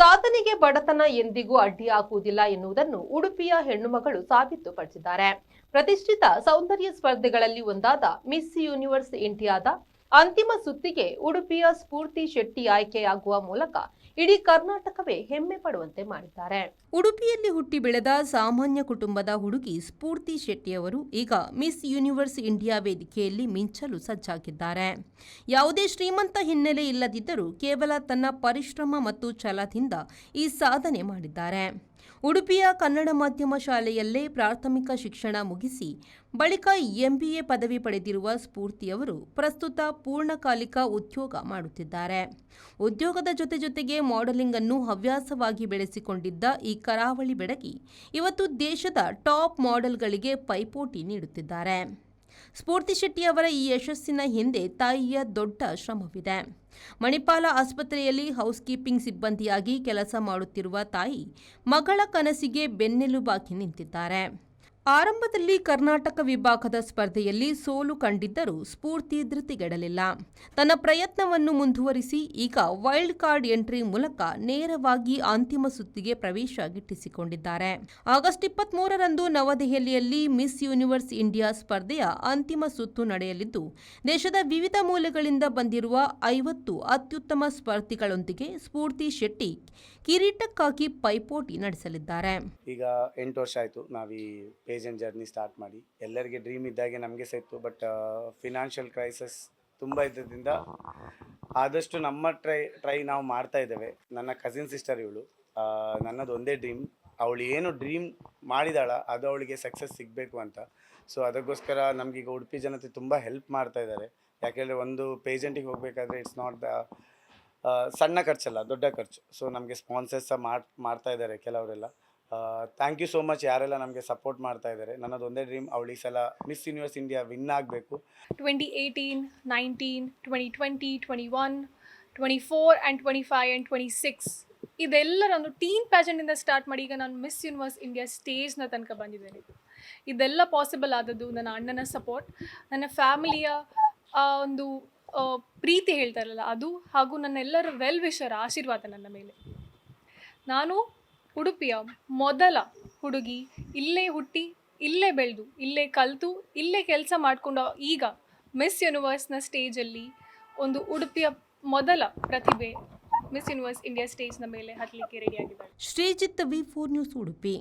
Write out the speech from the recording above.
ಸಾಧನೆಗೆ ಬಡತನ ಎಂದಿಗೂ ಅಡ್ಡಿಯಾಗುವುದಿಲ್ಲ ಎನ್ನುವುದನ್ನು ಉಡುಪಿಯ ಹೆಣ್ಣುಮಗಳು ಸಾಬೀತುಪಡಿಸಿದ್ದಾರೆ. ಪ್ರತಿಷ್ಠಿತ ಸೌಂದರ್ಯ ಸ್ಪರ್ಧೆಗಳಲ್ಲಿ ಒಂದಾದ ಮಿಸ್ ಯೂನಿವರ್ಸ್ ಇಂಡಿಯಾದ ಅಂತಿಮ ಸುತ್ತಿಗೆ ಉಡುಪಿಯ ಸ್ಫೂರ್ತಿ ಶೆಟ್ಟಿ ಆಯ್ಕೆಯಾಗುವ ಮೂಲಕ ಇಡೀ ಕರ್ನಾಟಕವೇ ಹೆಮ್ಮೆ ಪಡುವಂತೆ ಮಾಡಿದ್ದಾರೆ. ಉಡುಪಿಯಲ್ಲಿ ಹುಟ್ಟಿ ಬೆಳೆದ ಸಾಮಾನ್ಯ ಕುಟುಂಬದ ಹುಡುಗಿ ಸ್ಫೂರ್ತಿ ಶೆಟ್ಟಿಯವರು ಈಗ ಮಿಸ್ ಯೂನಿವರ್ಸ್ ಇಂಡಿಯಾ ವೇದಿಕೆಯಲ್ಲಿ ಮಿಂಚಲು ಸಜ್ಜಾಗಿದ್ದಾರೆ. ಯಾವುದೇ ಶ್ರೀಮಂತ ಹಿನ್ನೆಲೆ ಇಲ್ಲದಿದ್ದರೂ ಕೇವಲ ತನ್ನ ಪರಿಶ್ರಮ ಮತ್ತು ಛಲದಿಂದ ಈ ಸಾಧನೆ ಮಾಡಿದ್ದಾರೆ. ಉಡುಪಿಯ ಕನ್ನಡ ಮಾಧ್ಯಮ ಶಾಲೆಯಲ್ಲೇ ಪ್ರಾಥಮಿಕ ಶಿಕ್ಷಣ ಮುಗಿಸಿ ಬಳಿಕ MBA ಪದವಿ ಪಡೆದಿರುವ ಸ್ಫೂರ್ತಿಯವರು ಪ್ರಸ್ತುತ ಪೂರ್ಣಕಾಲಿಕ ಉದ್ಯೋಗ ಮಾಡುತ್ತಿದ್ದಾರೆ. ಉದ್ಯೋಗದ ಜೊತೆಗೆ ಮಾಡೆಲಿಂಗ್ ಅನ್ನು ಹವ್ಯಾಸವಾಗಿ ಬೆಳೆಸಿಕೊಂಡಿದ್ದ ಈ ಕರಾವಳಿ ಬೆಡಗಿ ಇವತ್ತು ದೇಶದ ಟಾಪ್ ಮಾಡೆಲ್ಗಳಿಗೆ ಪೈಪೋಟಿ ನೀಡುತ್ತಿದ್ದಾರೆ. ಸ್ಫೂರ್ತಿ ಶೆಟ್ಟಿ ಅವರ ಈ ಯಶಸ್ಸಿನ ಹಿಂದೆ ತಾಯಿಯ ದೊಡ್ಡ ಶ್ರಮವಿದೆ. ಮಣಿಪಾಲ ಆಸ್ಪತ್ರೆಯಲ್ಲಿ ಹೌಸ್ ಕೀಪಿಂಗ್ ಸಿಬ್ಬಂದಿಯಾಗಿ ಕೆಲಸ ಮಾಡುತ್ತಿರುವ ತಾಯಿ ಮಗಳ ಕನಸಿಗೆ ಬೆನ್ನೆಲುಬಾಗಿ ನಿಂತಿದ್ದಾರೆ. ಆರಂಭದಲ್ಲಿ ಕರ್ನಾಟಕ ವಿಭಾಗದ ಸ್ಪರ್ಧೆಯಲ್ಲಿ ಸೋಲು ಕಂಡಿದ್ದರೂ ಸ್ಫೂರ್ತಿ ಧೃತಿಗೆಡಲಿಲ್ಲ. ತನ್ನ ಪ್ರಯತ್ನವನ್ನು ಮುಂದುವರಿಸಿ ಈಗ ವೈಲ್ಡ್ ಕಾರ್ಡ್ ಎಂಟ್ರಿ ಮೂಲಕ ನೇರವಾಗಿ ಅಂತಿಮ ಸುತ್ತಿಗೆ ಪ್ರವೇಶ ಗಿಟ್ಟಿಸಿಕೊಂಡಿದ್ದಾರೆ. ಆಗಸ್ಟ್ 23ರಂದು ನವದೆಹಲಿಯಲ್ಲಿ ಮಿಸ್ ಯೂನಿವರ್ಸ್ ಇಂಡಿಯಾ ಸ್ಪರ್ಧೆಯ ಅಂತಿಮ ಸುತ್ತು ನಡೆಯಲಿದ್ದು, ದೇಶದ ವಿವಿಧ ಮೂಲೆಗಳಿಂದ ಬಂದಿರುವ 50 ಅತ್ಯುತ್ತಮ ಸ್ಪರ್ಧಿಗಳೊಂದಿಗೆ ಸ್ಫೂರ್ತಿ ಶೆಟ್ಟಿ ಕಿರೀಟಕ್ಕಾಗಿ ಪೈಪೋಟಿ ನಡೆಸಲಿದ್ದಾರೆ. ಈಗ 8 ವರ್ಷ ಆಯಿತು ನಾವು ಈ ಪೇಜೆಂಟ್ ಜರ್ನಿ ಸ್ಟಾರ್ಟ್ ಮಾಡಿ. ಎಲ್ಲರಿಗೆ ಡ್ರೀಮ್ ಇದ್ದಾಗೆ ನಮಗೆ ಸಹ ಇತ್ತು, ಬಟ್ ಫಿನಾನ್ಷಿಯಲ್ ಕ್ರೈಸಿಸ್ ತುಂಬ ಇದ್ದರಿಂದ ಆದಷ್ಟು ನಮ್ಮ ಟ್ರೈ ನಾವು ಮಾಡ್ತಾ ಇದ್ದೇವೆ. ನನ್ನ ಕಸಿನ್ ಸಿಸ್ಟರ್ ಇವಳು, ನನ್ನದು ಒಂದೇ ಡ್ರೀಮ್, ಅವಳು ಏನು ಡ್ರೀಮ್ ಮಾಡಿದಾಳ ಅದು ಅವಳಿಗೆ ಸಕ್ಸಸ್ ಸಿಗಬೇಕು ಅಂತ. ಸೊ ಅದಕ್ಕೋಸ್ಕರ ನಮಗೀಗ ಉಡುಪಿ ಜನತೆ ತುಂಬ ಹೆಲ್ಪ್ ಮಾಡ್ತಾ ಇದ್ದಾರೆ. ಯಾಕೆಂದರೆ ಒಂದು ಪೇಜೆಂಟಿಗೆ ಹೋಗಬೇಕಾದ್ರೆ ಇಟ್ಸ್ ನಾಟ್ ದ ಸಣ್ಣ ಖರ್ಚಲ್ಲ, ದೊಡ್ಡ ಖರ್ಚು. ಸೊ ನಮಗೆ ಸ್ಪಾನ್ಸರ್ಸ್ ಸಹ ಮಾಡ್ತಾ ಇದ್ದಾರೆ ಕೆಲವರೆಲ್ಲ. ಥ್ಯಾಂಕ್ ಯು ಸೋ ಮಚ್ ಯಾರೆಲ್ಲ ನಮಗೆ ಸಪೋರ್ಟ್ ಮಾಡ್ತಾ ಇದ್ದಾರೆ. ನನ್ನದು ಒಂದೇ ಡ್ರೀಮ್, ಅವಳು ಈ ಸಲ ಮಿಸ್ ಯೂನಿವರ್ಸ್ ಇಂಡಿಯಾ ವಿನ್ ಆಗಬೇಕು. 2018, 19, 2020, 21, 24 ಆ್ಯಂಡ್ 25 ಆ್ಯಂಡ್ 26 ಇದೆಲ್ಲ ನಾನು ಟೀನ್ ಪ್ಯಾಜೆಂಟಿಂದ ಸ್ಟಾರ್ಟ್ ಮಾಡಿ ಈಗ ನಾನು ಮಿಸ್ ಯೂನಿವರ್ಸ್ ಇಂಡಿಯಾ ಸ್ಟೇಜ್ನ ತನಕ ಬಂದಿದ್ದೇನೆ. ಇದೆಲ್ಲ ಪಾಸಿಬಲ್ ಆದದ್ದು ನನ್ನ ಅಣ್ಣನ ಸಪೋರ್ಟ್, ನನ್ನ ಫ್ಯಾಮಿಲಿಯ ಒಂದು ಪ್ರೀತಿ ಹೇಳ್ತಾರಲ್ಲ ಅದು, ಹಾಗೂ ನನ್ನೆಲ್ಲರ ವೆಲ್ ವಿಷರ ಆಶೀರ್ವಾದ ನನ್ನ ಮೇಲೆ. ನಾನು ಉಡುಪಿಯ ಮೊದಲ ಹುಡುಗಿ, ಇಲ್ಲೇ ಹುಟ್ಟಿ ಇಲ್ಲೇ ಬೆಳೆದು ಇಲ್ಲೇ ಕಲಿತು ಇಲ್ಲೇ ಕೆಲಸ ಮಾಡಿಕೊಂಡು ಈಗ ಮಿಸ್ ಯೂನಿವರ್ಸ್ನ ಸ್ಟೇಜಲ್ಲಿ ಒಂದು ಉಡುಪಿಯ ಮೊದಲ ಪ್ರತಿಭೆ ಮಿಸ್ ಯೂನಿವರ್ಸ್ ಇಂಡಿಯಾ ಸ್ಟೇಜ್ನ ಮೇಲೆ ಹತ್ತಲಿಕ್ಕೆ ರೆಡಿಯಾಗಿದ್ದಾರೆ. Sreejith, V4 news, Udupi.